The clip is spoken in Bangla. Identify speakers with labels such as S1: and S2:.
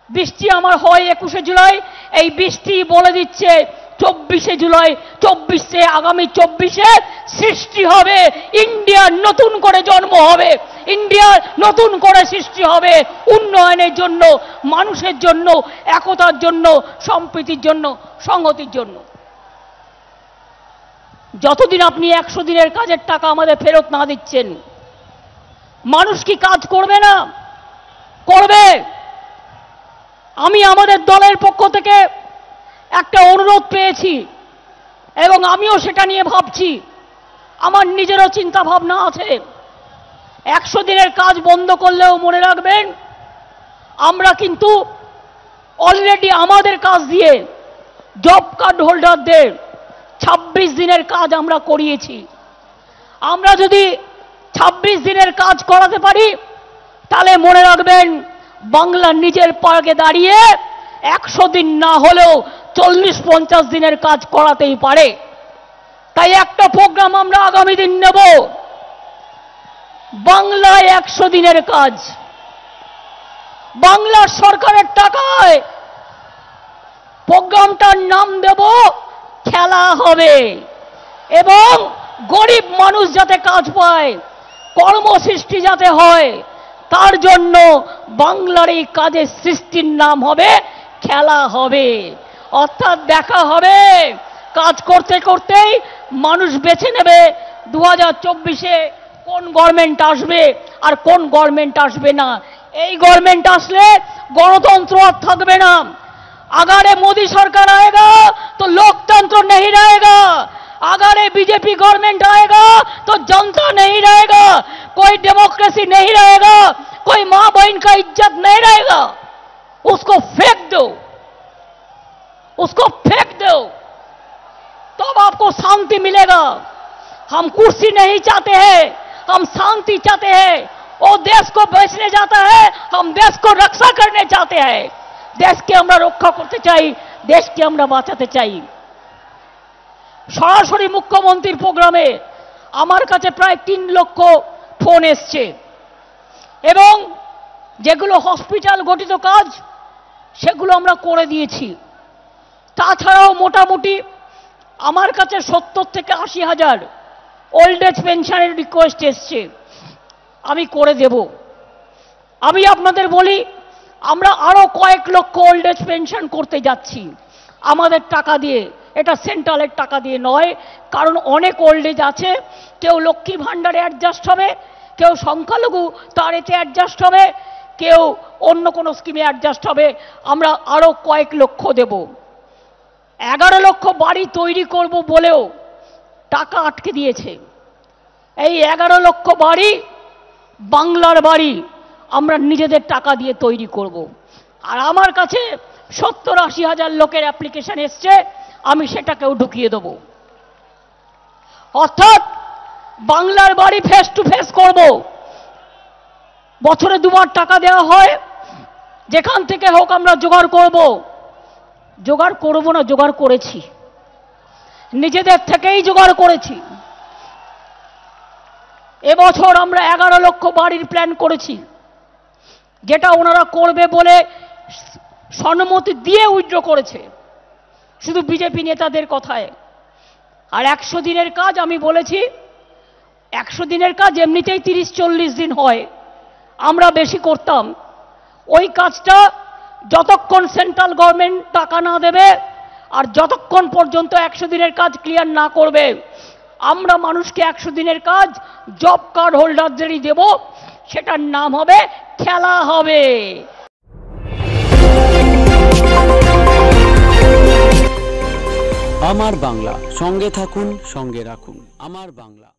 S1: বৃষ্টি আমার হয় 21শে জুলাই, এই বৃষ্টি বলে দিচ্ছে 24শে জুলাই, 24শে আগামী 24শে সৃষ্টি হবে, ইন্ডিয়ার নতুন করে জন্ম হবে, ইন্ডিয়ার নতুন করে সৃষ্টি হবে, উন্নয়নের জন্য, মানুষের জন্য, একতার জন্য, সম্প্রীতির জন্য, সংহতির জন্য। যতদিন আপনি 100 দিনের কাজের টাকা আমাদের ফেরত না দিচ্ছেন, মানুষ কি কাজ করবে না? করবে। আমি আমাদের দলের পক্ষ থেকে একটা অনুরোধ পেয়েছি এবং আমিও সেটা নিয়ে ভাবছি, আমার নিজেরও চিন্তা ভাবনা আছে। 100 দিনের কাজ বন্ধ করলেও মনে রাখবেন, আমরা কিন্তু অলরেডি আমাদের কাজ দিয়ে জব কার্ড হোল্ডারদের 26 দিনের কাজ আমরা করিয়েছি। আমরা যদি 26 দিনের কাজ করাতে পারি, তাহলে মনে রাখবেন বাংলা নিজের পায়ে দাঁড়িয়ে 100 দিন না হলেও 40-50 দিনের কাজ করাতেই পারে। তাই একটা প্রোগ্রাম আমরা আগামী দিন নেব, বাংলায় 100 দিনের কাজ। বাংলা সরকারের টাকায় প্রোগ্রামটার নাম দেব খেলা হবে, এবং গরিব মানুষ যাতে কাজ পায়, কর্মসৃষ্টি যাতে হয়, তার জন্য বাংলার এই কাজের সৃষ্টির নাম হবে খেলা হবে। অর্থাৎ দেখা হবে, কাজ করতে করতেই মানুষ বেছে নেবে 2024-এ কোন গভর্নমেন্ট আসবে আর কোন গভর্নমেন্ট আসবে না। এই গভর্নমেंट আসলে गणतंत्र और थकबे ना। अगर ये मोदी सरकार आएगा तो लोकतंत्र नहीं रहेगा, अगर ये बीजेपी गवर्नमेंट आएगा तो जनता नहीं रहेगा, कोई डेमोक्रेसी नहीं रहेगा, कोई माँ बहन का इज्जत नहीं रहेगा। उसको फेंक दो, उसको फेंक दो, तब आपको शांति मिलेगा। हम कुर्सी नहीं चाहते हैं, हम शांति चाहते हैं। वो देश को बेचने जाता है, हम देश को रक्षा करने चाहते हैं। देश के আমরা রক্ষা করতে চাই, দেশকে আমরা বাঁচাতে চাই। সরাসরি মুখ্যমন্ত্রীর প্রোগ্রামে আমার কাছে প্রায় 3 লক্ষ ফোন এসছে, এবং যেগুলো হসপিটাল গঠিত কাজ সেগুলো আমরা করে দিয়েছি। তাছাড়াও মোটামুটি আমার কাছে 70 থেকে 80 হাজার ওল্ড এজ পেনশনের রিকোয়েস্ট এসছে, আমি করে দেব। আমি আপনাদের বলি, আমরা আরো কয়েক লক্ষ ওল্ড এজ পেনশন করতে যাচ্ছি আমাদের টাকা দিয়ে, এটা সেন্ট্রালের টাকা দিয়ে নয়। কারণ অনেক ওল্ড এজ আছে, কেউ লক্ষ্মী ভাণ্ডারে অ্যাডজাস্ট হবে, কেউ সংখ্যালঘু তার এতে অ্যাডজাস্ট হবে, কেউ অন্য কোনো স্কিমে অ্যাডজাস্ট হবে। আমরা আরো কয়েক লক্ষ দেব। 11 লক্ষ বাড়ি তৈরি করব বলেও টাকা আটকে দিয়েছে। এই 11 লক্ষ বাড়ি বাংলার বাড়ি আমরা নিজেদের টাকা দিয়ে তৈরি করব। আর আমার কাছে 70-80 হাজার লোকের অ্যাপ্লিকেশন এসছে, আমি সেটাকেও ঢুকিয়ে দেব। অর্থাৎ বাংলার বাড়ি ফেস টু ফেস করব। বছরে 2বার টাকা দেওয়া হয়, যেখান থেকে হোক আমরা জোগাড় করব। জোগাড় করব না, জোগাড় করেছি, নিজেদের থেকেই জোগাড় করেছি। এবছর আমরা 11 লক্ষ বাড়ির প্ল্যান করেছি, যেটা ওনারা করবে বলে সম্মতি দিয়ে উইথড্র করেছে, শুধু বিজেপি নেতাদের কথায়। আর 100 দিনের কাজ আমি বলেছি, 100 দিনের কাজ এমনিতেই 30-40 দিন হয়, আমরা বেশি করতাম। ওই কাজটা যতক্ষণ সেন্ট্রাল গভর্নমেন্ট টাকা না দেবে আর যতক্ষণ পর্যন্ত 100 দিনের কাজ ক্লিয়ার না করবে, আমরা মানুষকে 100 দিনের কাজ জব কার্ড হোল্ডারদেরই দেব। সেটার নাম হবে খেলা হবে।
S2: আমার বাংলা, সঙ্গে থাকুন, সঙ্গে রাখুন। আমার বাংলা।